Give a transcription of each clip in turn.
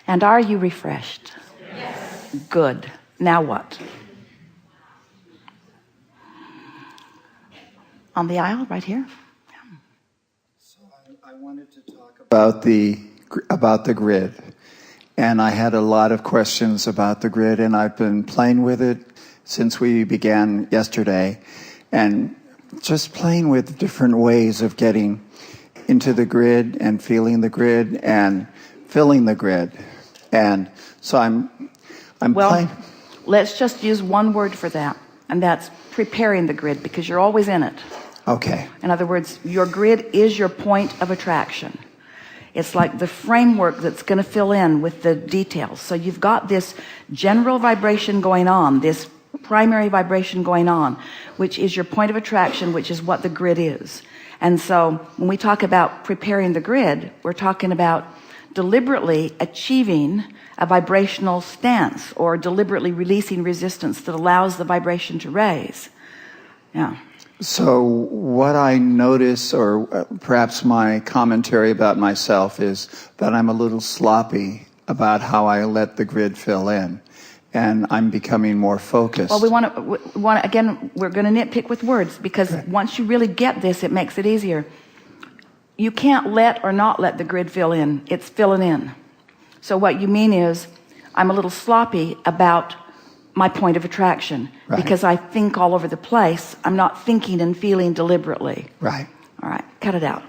And are you refreshed? Yes. Good. Now what? On the aisle right here. So I wanted to talk about the grid. And I had a lot of questions about the grid, and I've been playing with it since we began yesterday, and just playing with different ways of getting into the grid and feeling the grid and filling the grid. And so I'm playing. Let's just use one word for that, and that's preparing the grid, because you're always in it. Okay. In other words, your grid is your point of attraction. It's like the framework that's going to fill in with the details. So you've got this general vibration going on, this primary vibration going on, which is your point of attraction, which is what the grid is. And so when we talk about preparing the grid, we're talking about deliberately achieving a vibrational stance, or deliberately releasing resistance that allows the vibration to raise. Yeah. So what I notice, or perhaps my commentary about myself, is that I'm a little sloppy about how I let the grid fill in, and I'm becoming more focused. Well, we want to again, we're going to nitpick with words, because once you really get this, it makes it easier. You can't let or not let the grid fill in. It's filling in. So what you mean is, I'm a little sloppy about my point of attraction, because I think all over the place. I'm not thinking and feeling deliberately. Right. All right, cut it out.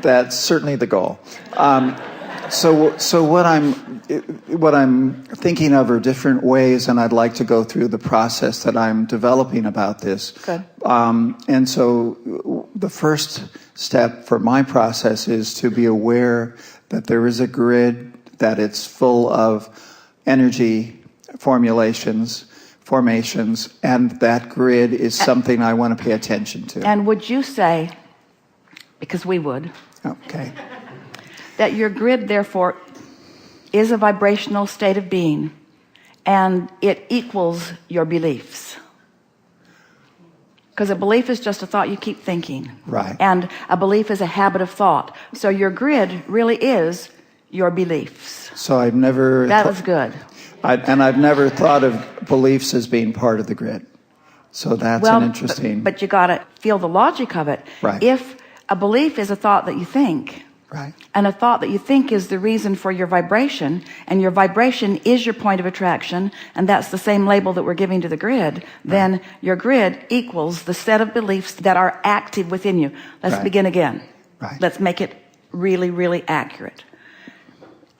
That's certainly the goal. So what I'm thinking of are different ways, and I'd like to go through the process that I'm developing about this. Good. And so the first step for my process is to be aware that there is a grid, that it's full of energy formations, and that grid is something I want to pay attention to. And would you say, because we would, okay, that your grid, therefore, is a vibrational state of being, and it equals your beliefs? Because a belief is just a thought you keep thinking. Right. And a belief is a habit of thought. So your grid really is your beliefs. So I've never... That was good. I've never thought of beliefs as being part of the grid. So that's an interesting... But you got to feel the logic of it. Right. If a belief is a thought that you think, right, and a thought that you think is the reason for your vibration, and your vibration is your point of attraction, and that's the same label that we're giving to the grid, right, then your grid equals the set of beliefs that are active within you. Let's right, begin again. Right. Let's make it really, really accurate.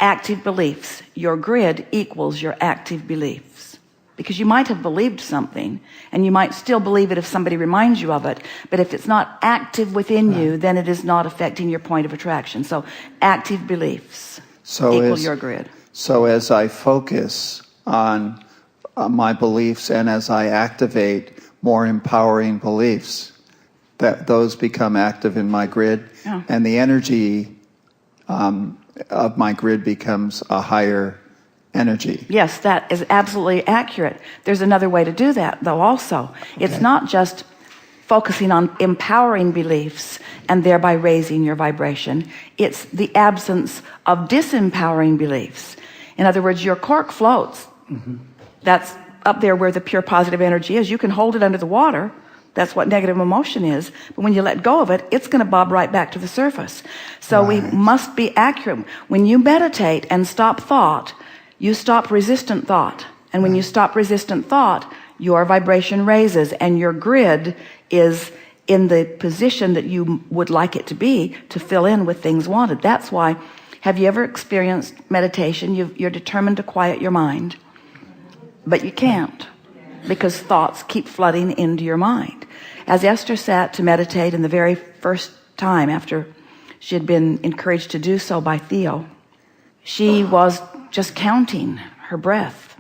Active beliefs. Your grid equals your active beliefs. Because you might have believed something, and you might still believe it if somebody reminds you of it, but if it's not active within you, then it is not affecting your point of attraction. So active beliefs equal your grid. So as I focus on my beliefs, and as I activate more empowering beliefs, that those become active in my grid, and the energy of my grid becomes a higher energy. Yes, that is absolutely accurate. There's another way to do that, though, also. Okay. It's not just focusing on empowering beliefs and thereby raising your vibration. It's the absence of disempowering beliefs. In other words, your cork floats. Mm-hmm. That's up there where the pure positive energy is. You can hold it under the water. That's what negative emotion is. But when you let go of it, it's going to bob right back to the surface. So we must be accurate. When you meditate and stop thought, you stop resistant thought. And when you stop resistant thought, your vibration raises, and your grid is in the position that you would like it to be, to fill in with things wanted. That's why, have you ever experienced meditation? You're determined to quiet your mind, but you can't, because thoughts keep flooding into your mind. As Esther sat to meditate, in the very first time after she had been encouraged to do so by Theo, she was just counting her breath.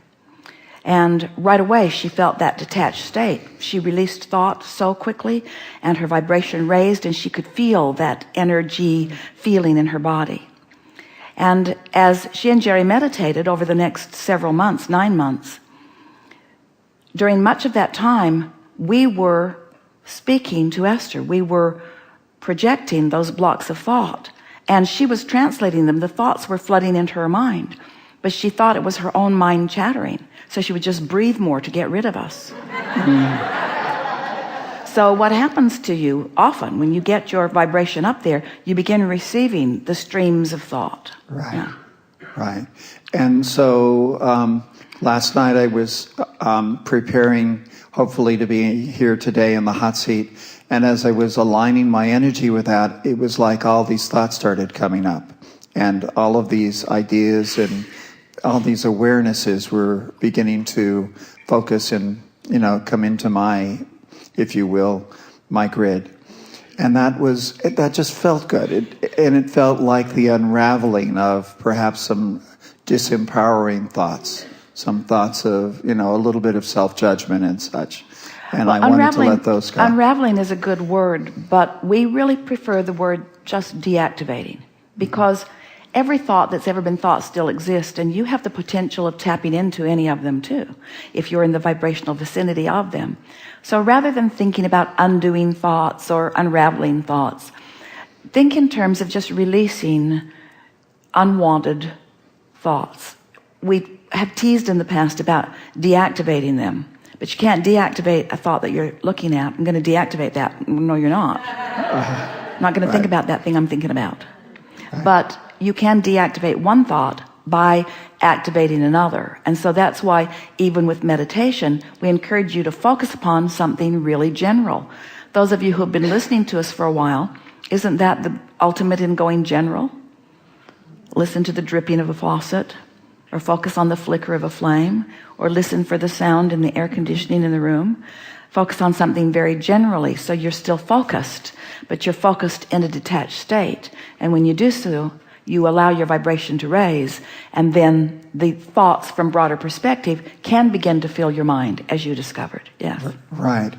And right away, she felt that detached state. She released thought so quickly, and her vibration raised, and she could feel that energy feeling in her body. And as she and Jerry meditated over the next several months, 9 months, during much of that time, we were speaking to Esther. We were projecting those blocks of thought. and she was translating them. The thoughts were flooding into her mind, but she thought it was her own mind chattering, so she would just breathe more to get rid of us. So what happens to you often when you get your vibration up there, you begin receiving the streams of thought. Right. Yeah. Right. And so last night I was preparing, hopefully, to be here today in the hot seat. And as I was aligning my energy with that, it was like all these thoughts started coming up. And all of these ideas and all these awarenesses were beginning to focus and, come into my, if you will, my grid. And that just felt good. It felt like the unraveling of perhaps some disempowering thoughts, some thoughts of, a little bit of self-judgment and such. And I wanted to let those go. Unraveling is a good word, but we really prefer the word just deactivating, because every thought that's ever been thought still exists, and you have the potential of tapping into any of them too, if you're in the vibrational vicinity of them. So rather than thinking about undoing thoughts or unraveling thoughts, think in terms of just releasing unwanted thoughts. We have teased in the past about deactivating them, but you can't deactivate a thought that you're looking at. I'm going to deactivate that. No, you're not. I'm not going to think about that thing I'm thinking about. But you can deactivate one thought by activating another. And so that's why even with meditation, we encourage you to focus upon something really general. Those of you who have been listening to us for a while, isn't that the ultimate in going general? Listen to the dripping of a faucet, or focus on the flicker of a flame, or listen for the sound in the air conditioning in the room. Focus on something very generally, so you're still focused, but you're focused in a detached state. And when you do so, you allow your vibration to raise, and then the thoughts from broader perspective can begin to fill your mind, as you discovered. Yes. Right.